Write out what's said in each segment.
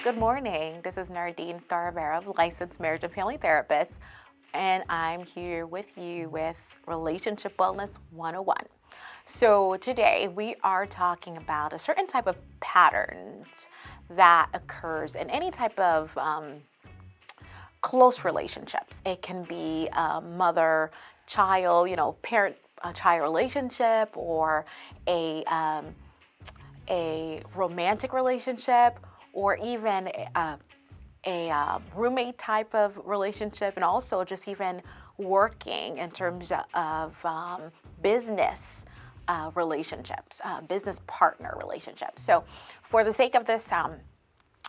Good morning. This is Nardine Staravera, licensed marriage and family therapist, and I'm here with you with Relationship Wellness 101. So today we are talking about a certain type of patterns that occurs in any type of close relationships. It can be a mother-child, parent-child relationship, or a romantic relationship, or even a roommate type of relationship, and also just even working in terms of business relationships, business partner relationships. So, for the sake of this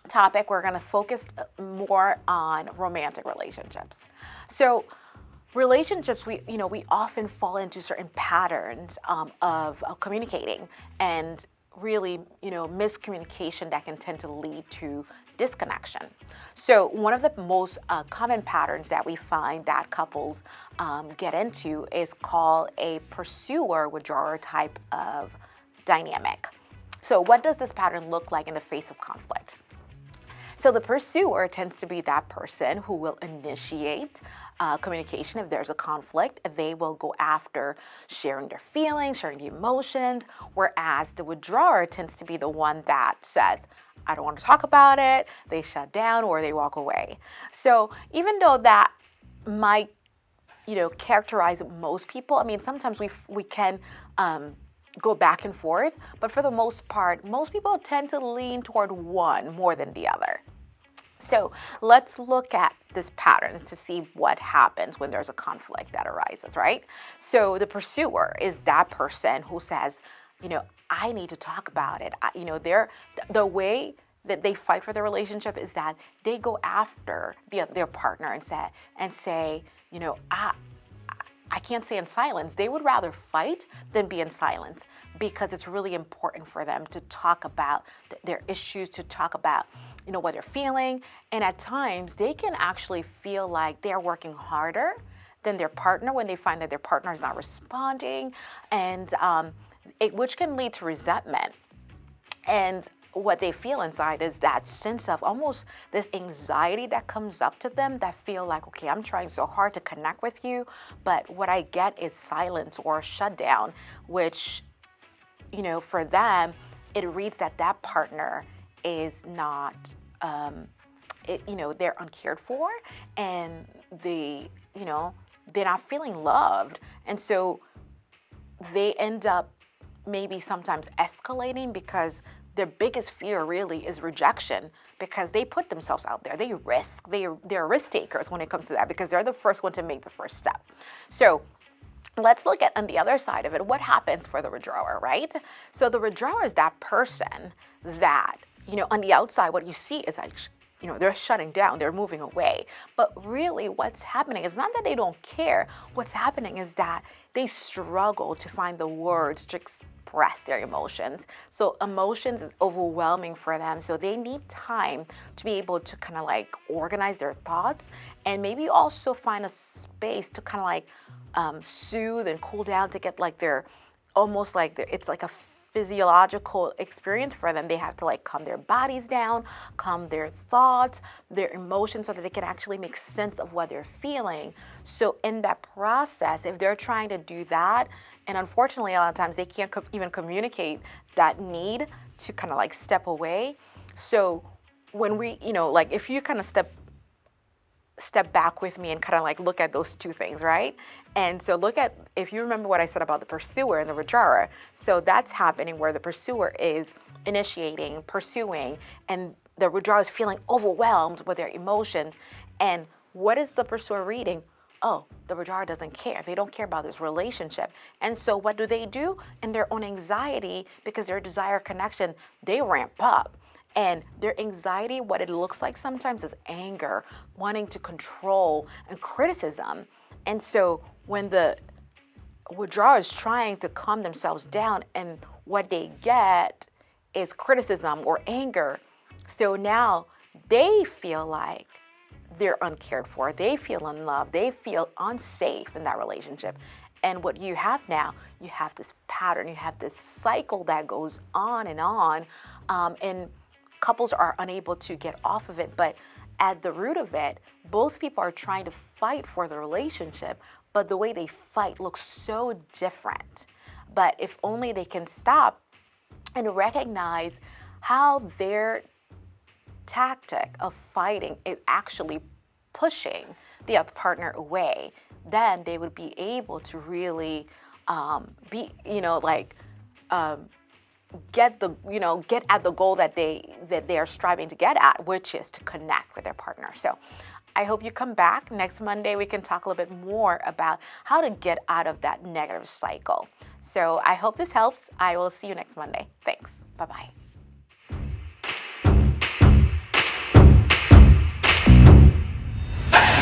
topic, we're going to focus more on romantic relationships. So, relationships, we often fall into certain patterns of communicating, and really, miscommunication that can tend to lead to disconnection. So one of the most common patterns that we find that couples get into is called a pursuer-withdrawer type of dynamic. So what does this pattern look like in the face of conflict? So the pursuer tends to be that person who will initiate communication if there's a conflict. They will go after sharing their feelings, sharing the emotions, whereas the withdrawer tends to be the one that says, I don't want to talk about it, they shut down, or they walk away. So even though that might, characterize most people, I mean, sometimes we can go back and forth, but for the most part, most people tend to lean toward one more than the other. So let's look at this pattern to see what happens when there's a conflict that arises, right? So the pursuer is that person who says, I need to talk about it. The way that they fight for the relationship is that they go after their partner and say, I can't stay in silence. They would rather fight than be in silence, because it's really important for them to talk about their issues, to talk about what they're feeling. And at times they can actually feel like they're working harder than their partner when they find that their partner is not responding, and which can lead to resentment. And what they feel inside is that sense of almost this anxiety that comes up to them, that feel like, okay, I'm trying so hard to connect with you, but what I get is silence or shutdown, which, for them, it reads that partner is not, they're uncared for, and they're not feeling loved. And so they end up maybe sometimes escalating, because their biggest fear really is rejection, because they put themselves out there. They're risk takers when it comes to that, because they're the first one to make the first step. So let's look at on the other side of it, what happens for the withdrawer, right? So the withdrawer is that person that, on the outside, what you see is like, they're shutting down, they're moving away. But really what's happening is not that they don't care. What's happening is that they struggle to find the words to express their emotions. So emotions is overwhelming for them. So they need time to be able to kind of like organize their thoughts, and maybe also find a space to kind of like soothe and cool down, to get like it's like a physiological experience for them. They have to like calm their bodies down, calm their thoughts, their emotions, so that they can actually make sense of what they're feeling. So in that process, if they're trying to do that, and unfortunately a lot of times they can't even communicate that need to kind of like step away. So when we, like if you kind of step back with me and kind of like look at those two things, right? And so if you remember what I said about the pursuer and the withdrawer, so that's happening where the pursuer is initiating, pursuing, and the withdrawer is feeling overwhelmed with their emotions. And what is the pursuer reading? Oh, the withdrawer doesn't care. They don't care about this relationship. And so what do? In their own anxiety, because their desire connection, they ramp up. And their anxiety, what it looks like sometimes, is anger, wanting to control, and criticism. And so when the withdrawer is trying to calm themselves down, and what they get is criticism or anger, so now they feel like they're uncared for, they feel unloved, they feel unsafe in that relationship. And what you have now, you have this pattern, you have this cycle that goes on, and couples are unable to get off of it, but at the root of it, both people are trying to fight for the relationship, but the way they fight looks so different. But if only they can stop and recognize how their tactic of fighting is actually pushing the other partner away, then they would be able to really be, get at the goal that they are striving to get at, which is to connect with their partner. So I hope you come back next Monday. We can talk a little bit more about how to get out of that negative cycle. So I hope this helps. I will see you next Monday. Thanks. Bye-bye.